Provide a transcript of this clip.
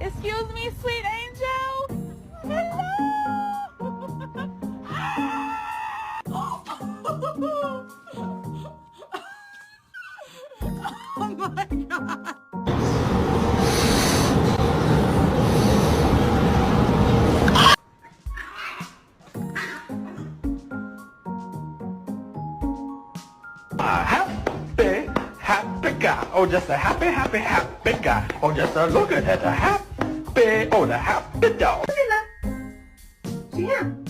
Excuse me, sweet angel. Hello. Oh my God. Happy guy. Oh, just a happy guy. Oh, just a look at that happy, oh, the happy dog. 谁呀？